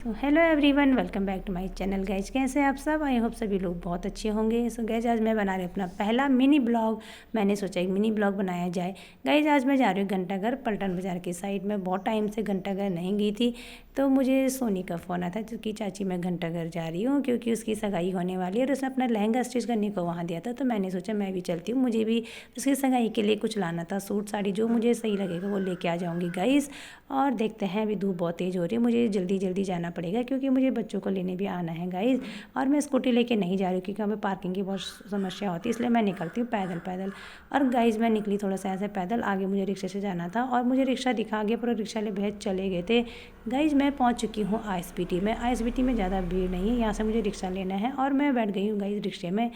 तो hello everyone, welcome back to my channel. Guys कैसे हैं आप सब? आई होप सभी लोग बहुत अच्छे होंगे। सो गाइज आज मैं बना रही हूँ अपना पहला मिनी ब्लॉग। मैंने सोचा एक मिनी ब्लॉग बनाया जाए। गाइज आज मैं जा रही हूँ घंटाघर, पलटन बाज़ार की साइड में। बहुत टाइम से घंटाघर नहीं गई थी, तो मुझे सोनी का फ़ोन आया था क्योंकि चाची मैं घंटाघर जा रही हूँ क्योंकि उसकी सगाई होने वाली है और उसने अपना लहंगा स्टिच करने को वहाँ दिया था। तो मैंने सोचा मैं भी चलती हूँ, मुझे भी उसकी सगाई के लिए कुछ लाना था, सूट साड़ी जो मुझे सही लगेगा वो लेके आ जाऊँगी गाइज़। और देखते हैं, अभी धूप बहुत तेज़ हो रही है, मुझे जल्दी जल्दी जाना पड़ेगा क्योंकि मुझे बच्चों को लेने भी आना है गाइज़। और मैं स्कूटी लेके नहीं जा रही हूँ क्योंकि हमें पार्किंग की बहुत समस्या होती है, इसलिए मैं निकलती हूँ पैदल पैदल। और गाइज़ मैं निकली थोड़ा सा ऐसे पैदल, आगे मुझे रिक्शे से जाना था और मुझे रिक्शा दिखा गया पर रिक्शा वाले भैया चले गए थे। गाइज़ मैं पहुँच चुकी हूँ ISBT में। ISBT में ज़्यादा भीड़ नहीं है, यहाँ से मुझे रिक्शा लेना है और मैं बैठ गई हूँ गाइज़ रिक्शे में।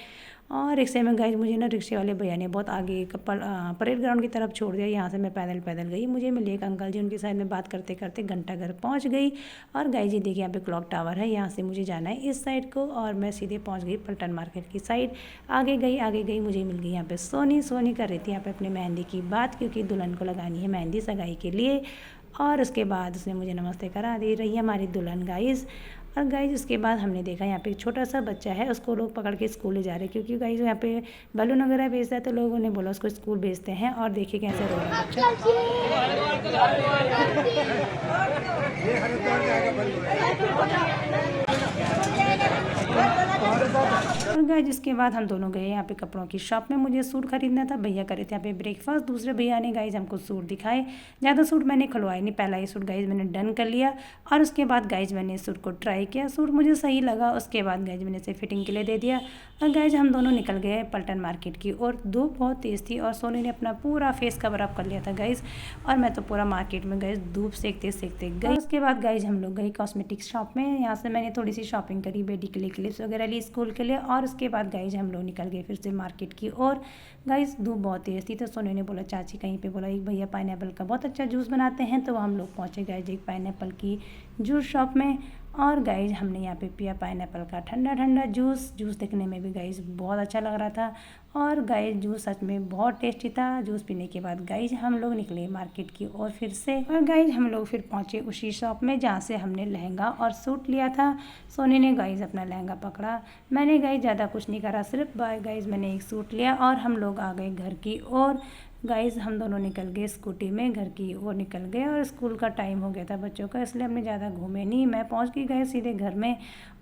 और रिक्शे में गाइज मुझे ना रिक्शे वाले भैया ने बहुत आगे परेड ग्राउंड की तरफ छोड़ दिया। यहाँ से मैं पैदल पैदल गई, मुझे मिले एक अंकल जी, उनके साथ में बात करते करते घंटाघर पहुँच गई। और गाइज जी देखिए, यहाँ पे क्लॉक टावर है, यहाँ से मुझे जाना है इस साइड को और मैं सीधे पहुँच गई पलटन मार्केट की साइड। आगे गई मुझे मिल गई यहाँ पे सोनी कर रही थी यहाँ पे अपने मेहंदी की बात, क्योंकि दुल्हन को लगानी है मेहंदी सगाई के लिए। और उसके बाद उसने मुझे नमस्ते करा दे रही है हमारी दुल्हन गाइज़। और गाइज उसके बाद हमने देखा यहाँ पे एक छोटा सा बच्चा है, उसको लोग पकड़ के स्कूल ले जा रहे हैं क्योंकि गाइज यहाँ पे बैलून वगैरह भेजता है, तो लोगों ने बोला उसको स्कूल भेजते हैं। और देखिए कैसे रो रहा है बच्चा। और गाइज इसके बाद हम दोनों गए यहाँ पे कपड़ों की शॉप में, मुझे सूट खरीदना था। भैया करे थे यहाँ पे ब्रेकफास्ट, दूसरे भैया ने गाइज हमको सूट दिखाए। ज़्यादा सूट मैंने खुलवाए नहीं, पहला ही सूट गाइज मैंने डन कर लिया। और उसके बाद गाइज मैंने सूट को ट्राई किया, सूट मुझे सही लगा। उसके बाद गाइज मैंने इसे फिटिंग के लिए दे दिया और गाइज हम दोनों निकल गए पलटन मार्केट की। और धूप बहुत तेज़ थी और सोनी ने अपना पूरा फेस कवर अप कर लिया था गाइज, और मैं तो पूरा मार्केट में गई धूप सेकते सेकते गई। उसके बाद गाइज हम लोग गए कॉस्मेटिक्स शॉप में, यहाँ से मैंने थोड़ी सी शॉपिंग करी, बेटी के लिए क्लिप्स वगैरह ली स्कूल के लिए। और उसके बाद गाइज हम लोग निकल गए फिर से मार्केट की ओर। गाइज धूप बहुत तेज़ थी, तो सोनी ने बोला चाची कहीं पे बोला एक भैया पाइनएप्पल का बहुत अच्छा जूस बनाते हैं, तो हम लोग पहुँचे गाइज एक पाइनएप्पल की जूस शॉप में। और गाइज हमने यहाँ पे पिया पाइनएप्पल का ठंडा ठंडा जूस दिखने में भी गाइज बहुत अच्छा लग रहा था। और गाइज जूस सच में बहुत टेस्टी था। जूस पीने के बाद गाइज हम लोग निकले मार्केट की ओर फिर से। और गाइज हम लोग फिर पहुँचे उसी शॉप में जहाँ से हमने लहंगा और सूट लिया था। सोनी ने गाइज अपना लहंगा पकड़ा, मैंने गाइज ज़्यादा कुछ नहीं करा, सिर्फ गाइज मैंने एक सूट लिया और हम लोग आ गए घर की ओर। गाइज़ हम दोनों निकल गए स्कूटी में, घर की ओर निकल गए। और स्कूल का टाइम हो गया था बच्चों का, इसलिए हमने ज़्यादा घूमे नहीं, मैं पहुंच गई गए सीधे घर में।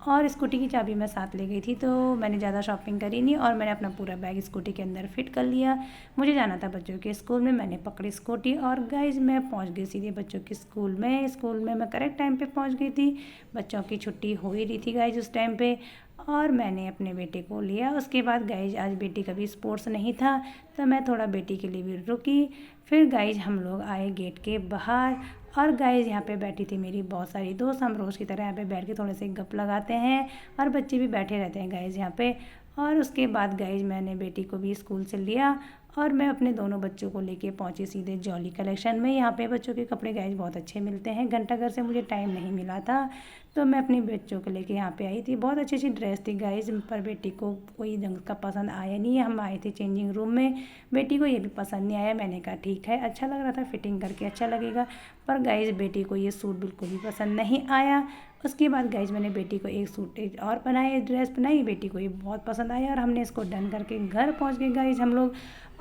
और स्कूटी की चाबी मैं साथ ले गई थी, तो मैंने ज़्यादा शॉपिंग करी नहीं और मैंने अपना पूरा बैग स्कूटी के अंदर फिट कर लिया। मुझे जाना था बच्चों के स्कूल में, मैंने पकड़ी स्कूटी और गाइज़ मैं पहुँच गई सीधे बच्चों के स्कूल में। स्कूल में मैं करेक्ट टाइम पर पहुँच गई थी, बच्चों की छुट्टी हो ही रही थी गाइज़ उस टाइम पर। और मैंने अपने बेटे को लिया। उसके बाद गाइज आज बेटी का भी स्पोर्ट्स नहीं था, तो मैं थोड़ा बेटी के लिए भी रुकी। फिर गाइज हम लोग आए गेट के बाहर और गाइज यहाँ पे बैठी थी मेरी बहुत सारी दोस्त। हम रोज़ की तरह यहाँ पे बैठ के थोड़े से गप लगाते हैं और बच्चे भी बैठे रहते हैं गाइज यहाँ पे। और उसके बाद गाइज मैंने बेटी को भी स्कूल से लिया और मैं अपने दोनों बच्चों को लेके पहुंची सीधे जॉली कलेक्शन में। यहाँ पे बच्चों के कपड़े गाइज बहुत अच्छे मिलते हैं, घंटाघर से मुझे टाइम नहीं मिला था, तो मैं अपने बच्चों को लेके यहाँ पे आई थी। बहुत अच्छी अच्छी ड्रेस थी गाइज, पर बेटी को कोई ढंग का पसंद आया नहीं। हम आए थे चेंजिंग रूम में, बेटी को ये भी पसंद नहीं आया। मैंने कहा ठीक है, अच्छा लग रहा था, फिटिंग करके अच्छा लगेगा, पर गाइज बेटी को ये सूट बिल्कुल भी पसंद नहीं आया। उसके बाद गाइज मैंने बेटी को एक सूट और बनाई, ड्रेस बनाई, बेटी को ये बहुत पसंद आया और हमने इसको डन करके घर पहुंच गए गाइज हम लोग।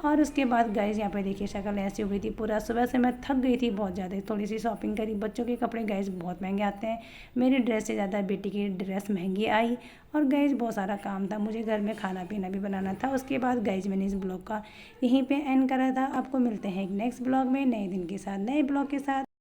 और उसके बाद गाइज यहाँ पे देखिए शक्ल ऐसी हो गई थी, पूरा सुबह से मैं थक गई थी बहुत ज़्यादा। थोड़ी सी शॉपिंग करी, बच्चों के कपड़े गाइज बहुत महंगे आते हैं, मेरी ड्रेस से ज़्यादा बेटी की ड्रेस महंगी आई। और गाइज बहुत सारा काम था, मुझे घर में खाना पीना भी बनाना था। उसके बाद गाइज मैंने इस ब्लॉग का यहीं पे एंड करा था। आपको मिलते हैं एक नेक्स्ट ब्लॉग में नए दिन के साथ, नए ब्लॉग के साथ।